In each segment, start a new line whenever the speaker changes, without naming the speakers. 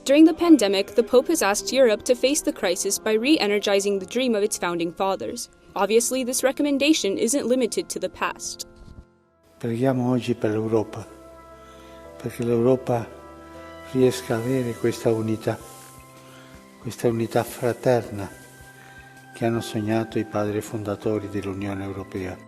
During the pandemic, the Pope has asked Europe to face the crisis by re-energizing the dream of its founding fathers. Obviously, this recommendation isn't limited to the past.
Preghiamo oggi per l'Europa, perché l'Europa riesca a avere questa unità fraterna che hanno sognato i padri fondatori dell'Unione Europea.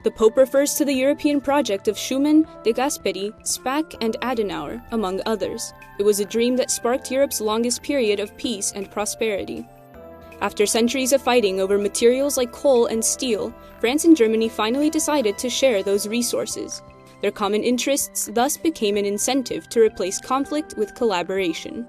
The Pope refers to the European project of Schuman, de Gasperi, Spaak, and Adenauer, among others. It was a dream that sparked Europe's longest period of peace and prosperity. After centuries of fighting over materials like coal and steel, France and Germany finally decided to share those resources. Their common interests thus became an incentive to replace conflict with collaboration.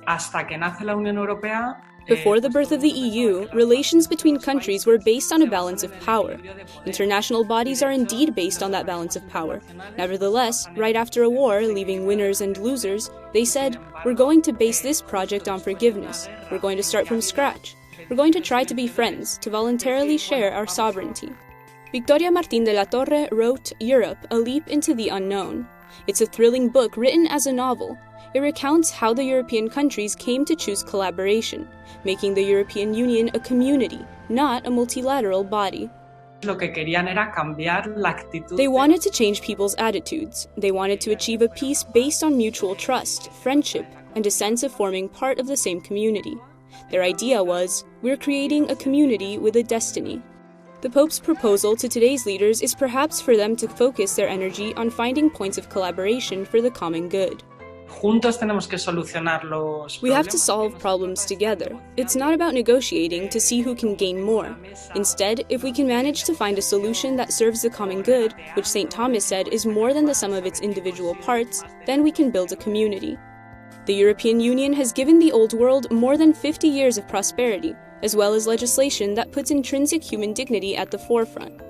Hasta que nace la Unión Europea.
Before the birth of the EU, relations between countries were based on a balance of power. International bodies are indeed based on that balance of power. Nevertheless, right after a war, leaving winners and losers, they said, "We're going to base this project on forgiveness. We're going to start from scratch. We're going to try to be friends, to voluntarily share our sovereignty." Victoria Martín de la Torre wrote Europe, A Leap into the Unknown. It's a thrilling book written as a novel. It recounts how the European countries came to choose collaboration, making the European Union a community, not a multilateral body.
Lo que querían era cambiar la actitud.
They wanted to change people's attitudes. They wanted to achieve a peace based on mutual trust, friendship, and a sense of forming part of the same community. Their idea was, we're creating a community with a destiny. The Pope's proposal to today's leaders is perhaps for them to focus their energy on finding points of collaboration for the common good.
Juntos tenemos que solucionar los
We have to
problemas.
solve problems together. It's not about negotiating to see who can gain more. Instead, if we can manage to find a solution that serves the common good, which St. Thomas said is more than the sum of its individual parts, then we can build a community. The European Union has given the old world more than 50 years of prosperity, as well as legislation that puts intrinsic human dignity at the forefront.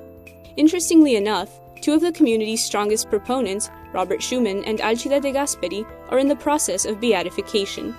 Interestingly enough, two of the community's strongest proponents, Robert Schuman and Alcide de Gasperi, are in the process of beatification.